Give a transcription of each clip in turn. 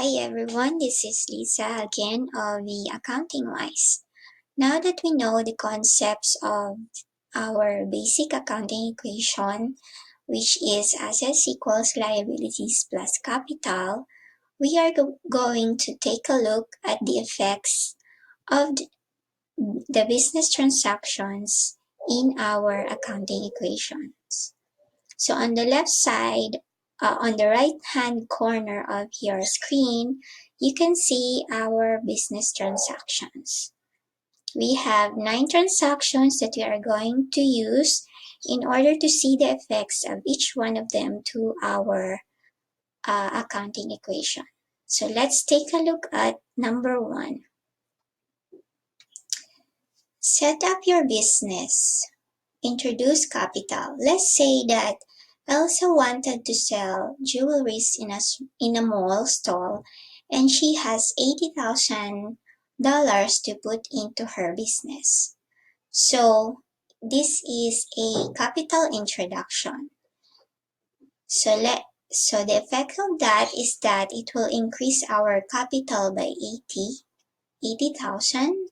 Hi everyone, this is Lisa again of the Accounting Wise. Now that we know the concepts of our basic accounting equation, which is assets equals liabilities plus capital, we are going to take a look at the effects of the business transactions in our accounting equations. So on the left side, on the right hand corner of your screen, you can see our business transactions. We have 9 transactions that we are going to use in order to see the effects of each one of them to our accounting equation. So let's take a look at number 1. Set up your business. Introduce capital. Let's say that Elsa wanted to sell jewelries in a mall stall and she has $80,000 to put into her business. So this is a capital introduction. So the effect of that is that it will increase our capital by 80,000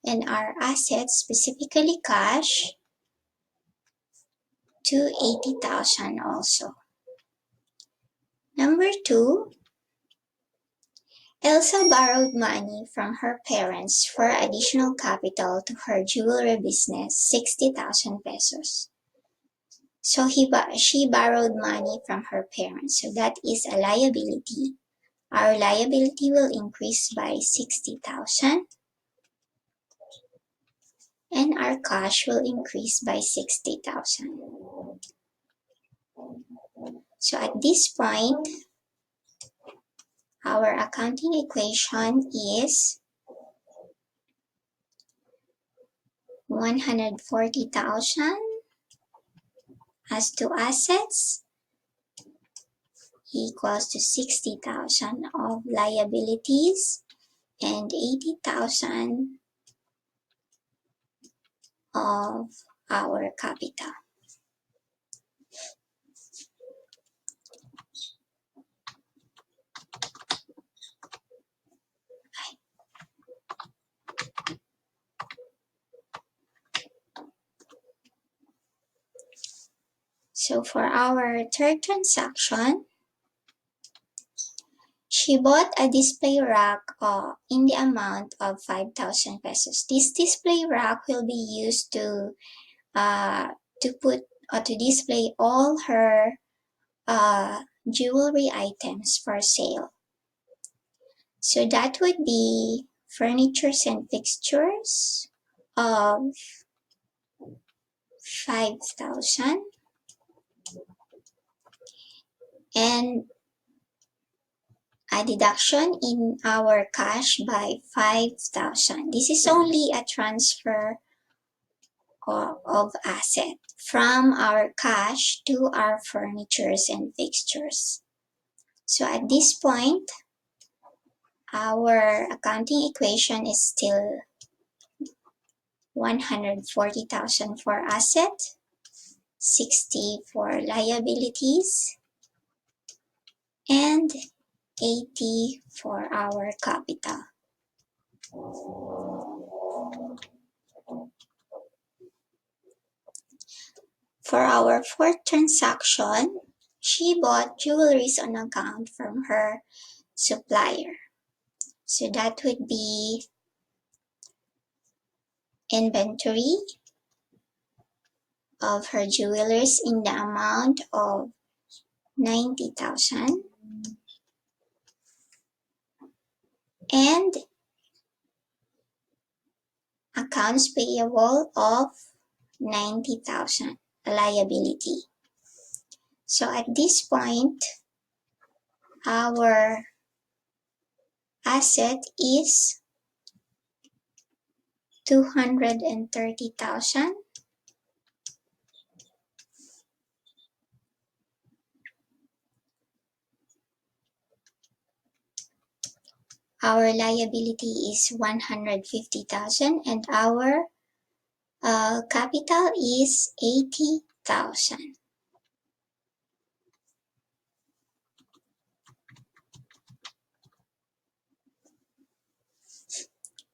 and our assets, specifically cash, to 80,000 also. Number 2, Elsa borrowed money from her parents for additional capital to her jewelry business, 60,000 pesos. So she borrowed money from her parents. So that is a liability. Our liability will increase by 60,000 and our cash will increase by 60,000. So at this point, our accounting equation is 140,000 as to assets equals to 60,000 of liabilities and 80,000 of our capital. So for our third transaction, she bought a display rack in the amount of 5,000 pesos. This display rack will be used to display all her jewelry items for sale. So that would be furnitures and fixtures of 5,000 and a deduction in our cash by 5,000. This is only a transfer of asset from our cash to our furnitures and fixtures. So at this point, our accounting equation is still 140,000 for asset, 60 for liabilities, and 80 for our capital. For our fourth transaction, she bought jewelries on account from her supplier. So that would be inventory of her jewelries in the amount of 90,000 and accounts payable of 90,000 liability. So at this point, our asset is 230,000 our liability is 150,000 and our capital is 80,000.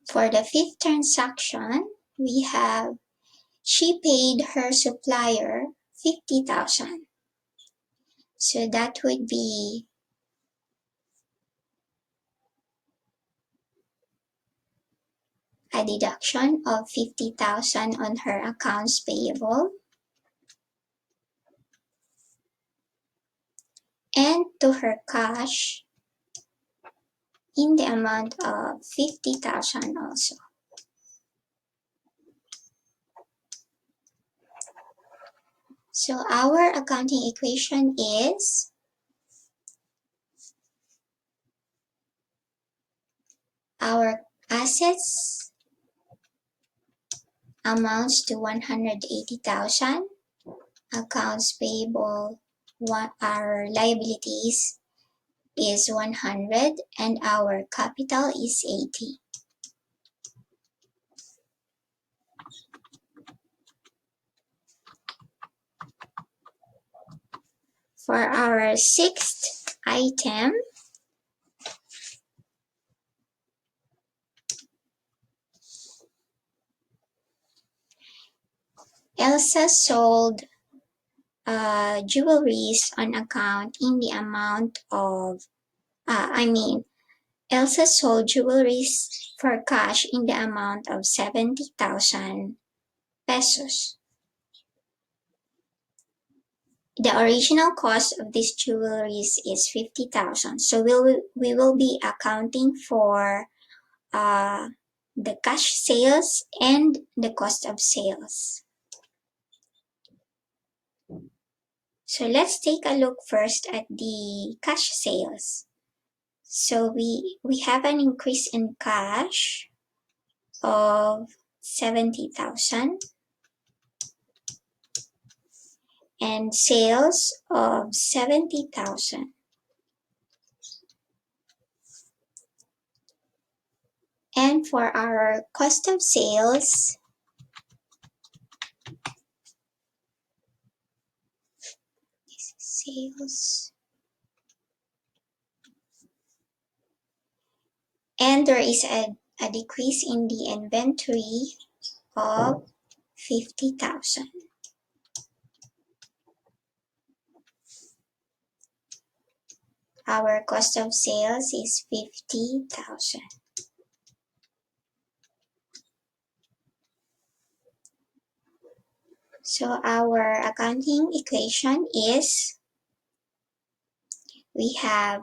For the fifth transaction, we have she paid her supplier 50,000. So that would be a deduction of 50,000 on her accounts payable and to her cash in the amount of 50,000 also. So our accounting equation is our assets amounts to 180,000, accounts payable, our liabilities is 100, and our capital is 80. For our sixth item, Elsa sold jewelries on account in the amount of, Elsa sold jewelries for cash in the amount of 70,000 pesos. The original cost of these jewelries is 50,000. So we will be accounting for the cash sales and the cost of sales. So let's take a look first at the cash sales. So we have an increase in cash of 70,000 and sales of 70,000. And for our cost of sales, and there is a decrease in the inventory of 50,000. Our cost of sales is 50,000. So our accounting equation is we have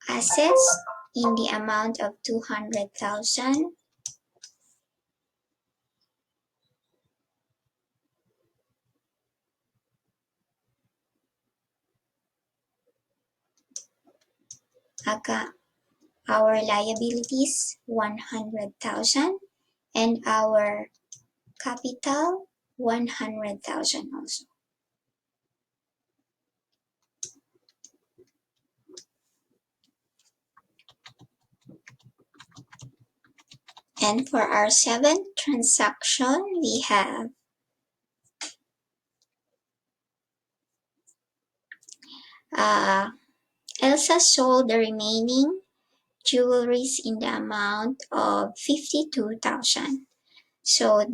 assets in the amount of 200,000, our liabilities 100,000, and our capital 100,000 also. And for our seventh transaction, we have Elsa sold the remaining jewelries in the amount of 52,000. So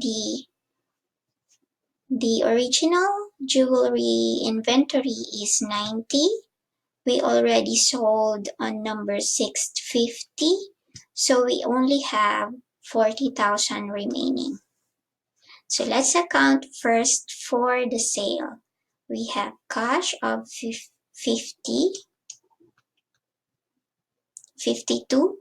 the original jewelry inventory is 90. We already sold on number 650. So we only have 40,000 remaining. So let's account first for the sale. We have cash of 50, 52,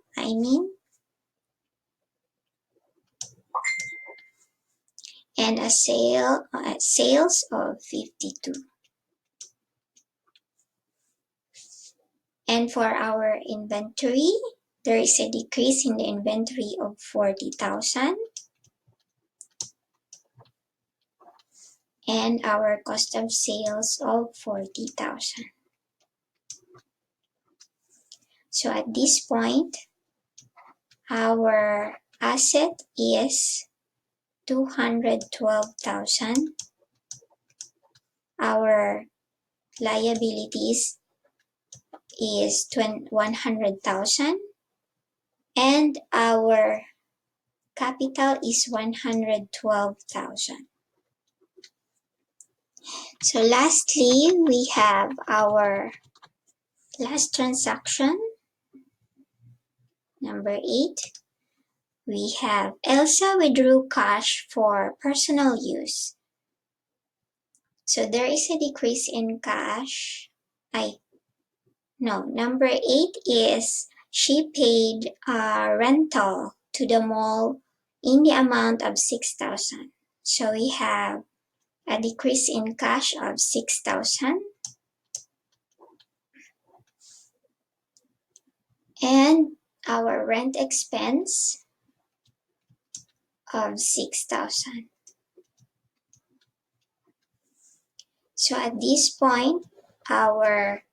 and a sales of 52. And for our inventory, there is a decrease in the inventory of 40,000. And our cost of sales of 40,000. So at this point, our asset is 212,000. Our liabilities is 100,000. And our capital is 112,000. So lastly, we have our last transaction, number 8. We have Elsa withdrew cash for personal use. So there is a decrease in cash. Number 8 is she paid a rental to the mall in the amount of 6,000. So we have a decrease in cash of 6,000 and our rent expense of 6,000. So at this point, our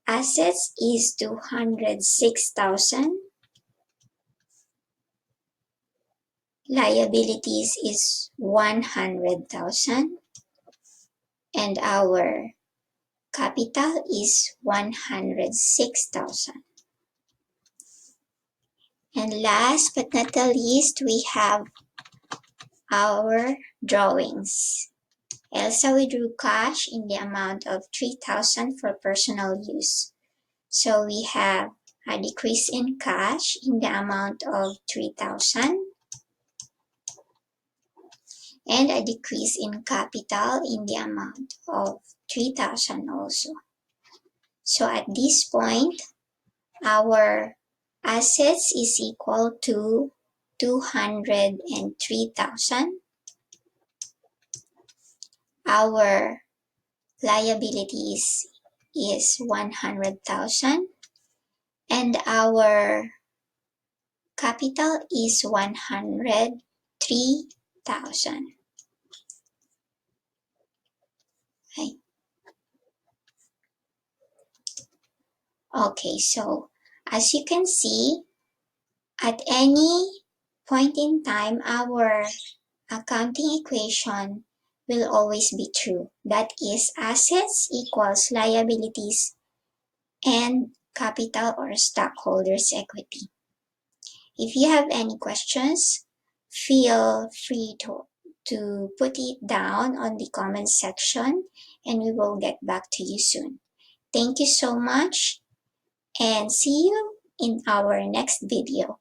assets is 206,000. Liabilities is 100,000. And our capital is 106,000. And last but not the least, we have our drawings. Elsa withdrew cash in the amount of 3,000 for personal use. So we have a decrease in cash in the amount of 3,000 and a decrease in capital in the amount of 3,000 also. So at this point, our assets is equal to 203,000. Our liabilities is 100,000 and our capital is 103,000. Okay, so as you can see, at any point in time, our accounting equation will always be true. That is, assets equals liabilities and capital or stockholders' equity. If you have any questions, feel free to put it down on the comment section and we will get back to you soon. Thank you so much and see you in our next video.